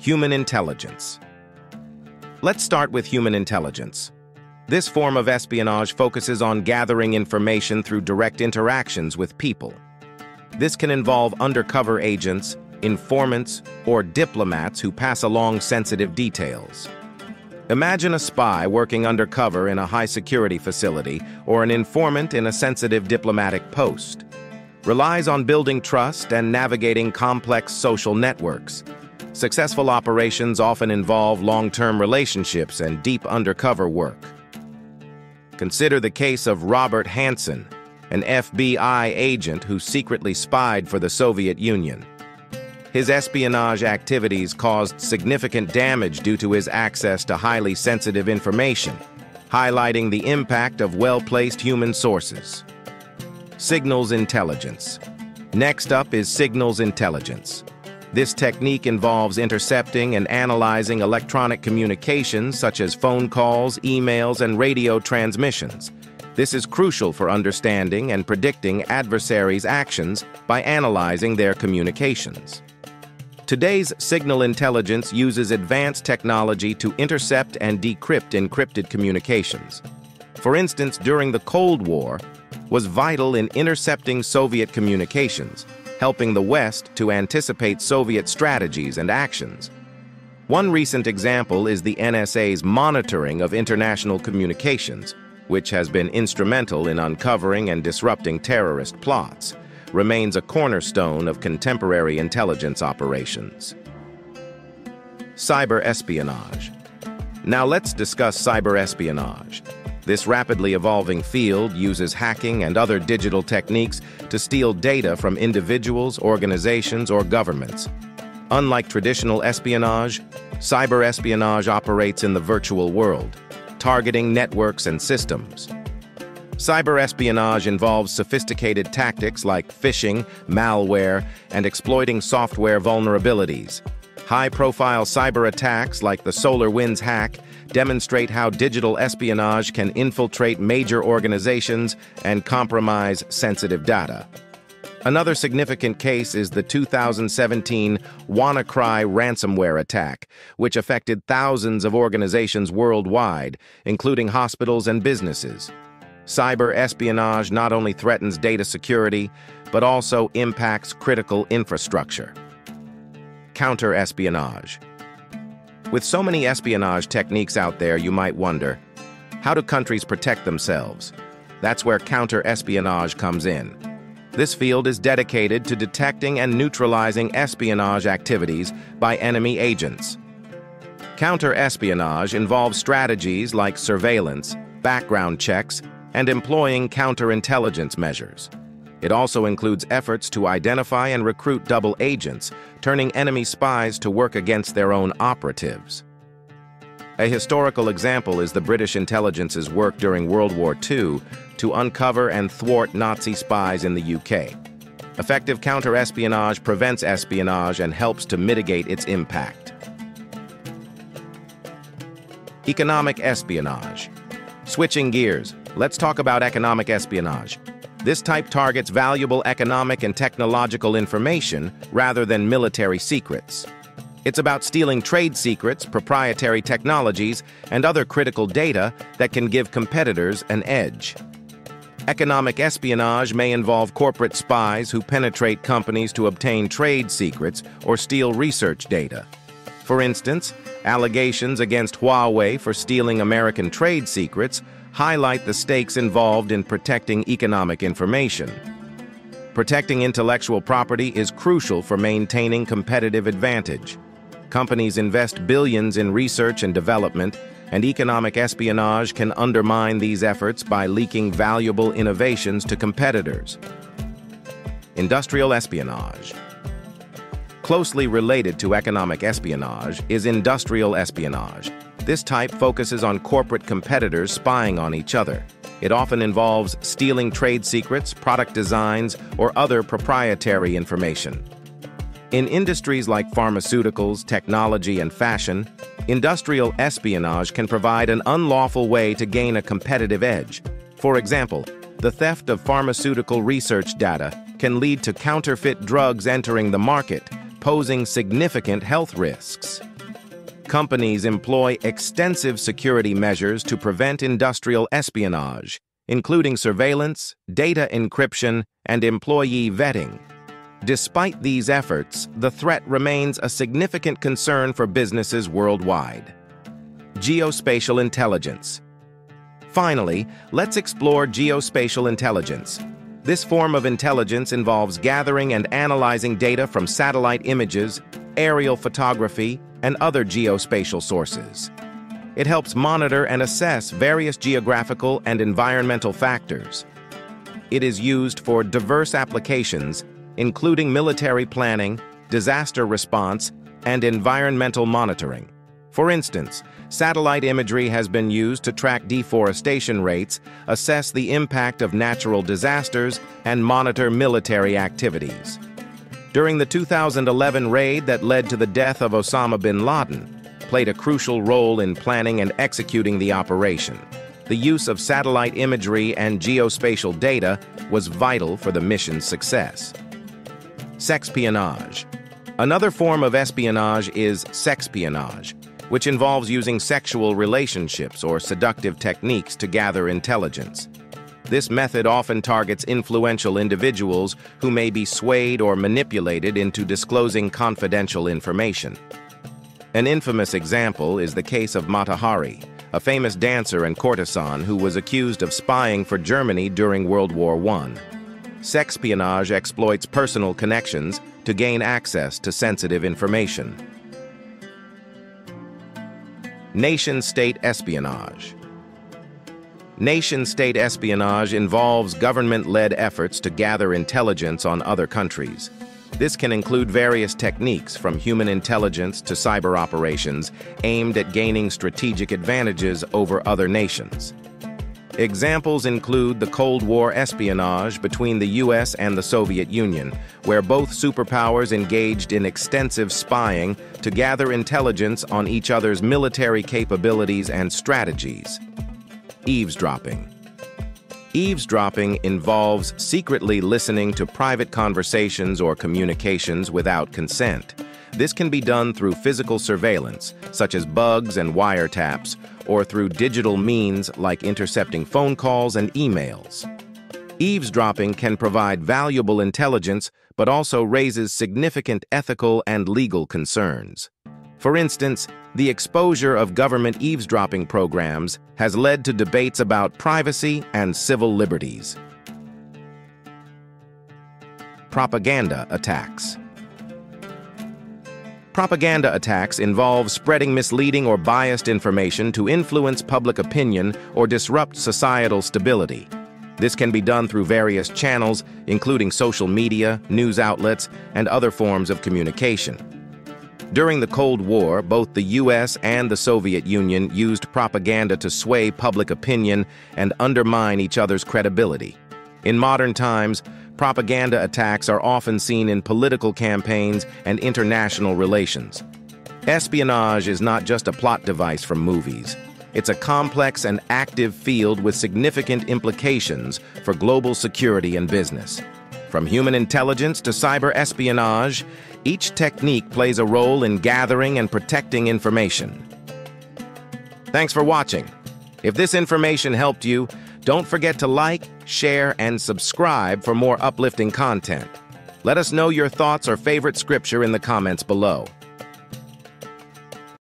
Human intelligence. Let's start with human intelligence. This form of espionage focuses on gathering information through direct interactions with people. This can involve undercover agents, informants, or diplomats who pass along sensitive details. Imagine a spy working undercover in a high-security facility or an informant in a sensitive diplomatic post. Relies on building trust and navigating complex social networks. Successful operations often involve long-term relationships and deep undercover work. Consider the case of Robert Hanssen, an FBI agent who secretly spied for the Soviet Union. His espionage activities caused significant damage due to his access to highly sensitive information, highlighting the impact of well-placed human sources. Signals intelligence. Next up is signals intelligence. This technique involves intercepting and analyzing electronic communications such as phone calls, emails, and radio transmissions. This is crucial for understanding and predicting adversaries' actions by analyzing their communications. Today's signal intelligence uses advanced technology to intercept and decrypt encrypted communications. For instance, during the Cold War, was vital in intercepting Soviet communications, helping the West to anticipate Soviet strategies and actions. One recent example is the NSA's monitoring of international communications, which has been instrumental in uncovering and disrupting terrorist plots, remains a cornerstone of contemporary intelligence operations. Cyber espionage. Now let's discuss cyber espionage. This rapidly evolving field uses hacking and other digital techniques to steal data from individuals, organizations, or governments. Unlike traditional espionage, cyber espionage operates in the virtual world, targeting networks and systems. Cyber espionage involves sophisticated tactics like phishing, malware, and exploiting software vulnerabilities. High-profile cyber attacks like the SolarWinds hack demonstrate how digital espionage can infiltrate major organizations and compromise sensitive data. Another significant case is the 2017 WannaCry ransomware attack, which affected thousands of organizations worldwide, including hospitals and businesses. Cyber espionage not only threatens data security, but also impacts critical infrastructure. Counter-espionage. With so many espionage techniques out there, you might wonder, how do countries protect themselves? That's where counter-espionage comes in. This field is dedicated to detecting and neutralizing espionage activities by enemy agents. Counter-espionage involves strategies like surveillance, background checks, and employing counterintelligence measures. It also includes efforts to identify and recruit double agents, turning enemy spies to work against their own operatives. A historical example is the British intelligence's work during World War II to uncover and thwart Nazi spies in the UK. Effective counter-espionage prevents espionage and helps to mitigate its impact. Economic espionage. Switching gears, let's talk about economic espionage. This type targets valuable economic and technological information rather than military secrets. It's about stealing trade secrets, proprietary technologies, and other critical data that can give competitors an edge. Economic espionage may involve corporate spies who penetrate companies to obtain trade secrets or steal research data. For instance, allegations against Huawei for stealing American trade secrets highlight the stakes involved in protecting economic information. Protecting intellectual property is crucial for maintaining competitive advantage. Companies invest billions in research and development, and economic espionage can undermine these efforts by leaking valuable innovations to competitors. Industrial espionage. Closely related to economic espionage is industrial espionage. This type focuses on corporate competitors spying on each other. It often involves stealing trade secrets, product designs, or other proprietary information. In industries like pharmaceuticals, technology, and fashion, industrial espionage can provide an unlawful way to gain a competitive edge. For example, the theft of pharmaceutical research data can lead to counterfeit drugs entering the market, posing significant health risks. Companies employ extensive security measures to prevent industrial espionage, including surveillance, data encryption, and employee vetting. Despite these efforts, the threat remains a significant concern for businesses worldwide. Geospatial intelligence. Finally, let's explore geospatial intelligence. This form of intelligence involves gathering and analyzing data from satellite images, aerial photography, and other geospatial sources. It helps monitor and assess various geographical and environmental factors. It is used for diverse applications, including military planning, disaster response, and environmental monitoring. For instance, satellite imagery has been used to track deforestation rates, assess the impact of natural disasters, and monitor military activities. During the 2011 raid that led to the death of Osama bin Laden, played a crucial role in planning and executing the operation. The use of satellite imagery and geospatial data was vital for the mission's success. Sexpionage. Another form of espionage is sexpionage, which involves using sexual relationships or seductive techniques to gather intelligence. This method often targets influential individuals who may be swayed or manipulated into disclosing confidential information. An infamous example is the case of Mata Hari, a famous dancer and courtesan who was accused of spying for Germany during World War I. Sexpionage exploits personal connections to gain access to sensitive information. Nation-state espionage. Nation-state espionage involves government-led efforts to gather intelligence on other countries. This can include various techniques from human intelligence to cyber operations aimed at gaining strategic advantages over other nations. Examples include the Cold War espionage between the US and the Soviet Union, where both superpowers engaged in extensive spying to gather intelligence on each other's military capabilities and strategies. Eavesdropping. Eavesdropping involves secretly listening to private conversations or communications without consent. This can be done through physical surveillance, such as bugs and wiretaps, or through digital means like intercepting phone calls and emails. Eavesdropping can provide valuable intelligence, but also raises significant ethical and legal concerns. For instance, the exposure of government eavesdropping programs has led to debates about privacy and civil liberties. Propaganda attacks. Propaganda attacks involve spreading misleading or biased information to influence public opinion or disrupt societal stability. This can be done through various channels, including social media, news outlets, and other forms of communication. During the Cold War, both the US and the Soviet Union used propaganda to sway public opinion and undermine each other's credibility. In modern times, propaganda attacks are often seen in political campaigns and international relations. Espionage is not just a plot device from movies. It's a complex and active field with significant implications for global security and business. From human intelligence to cyber espionage, each technique plays a role in gathering and protecting information. Thanks for watching. If this information helped you, don't forget to like, share, and subscribe for more uplifting content. Let us know your thoughts or favorite scripture in the comments below.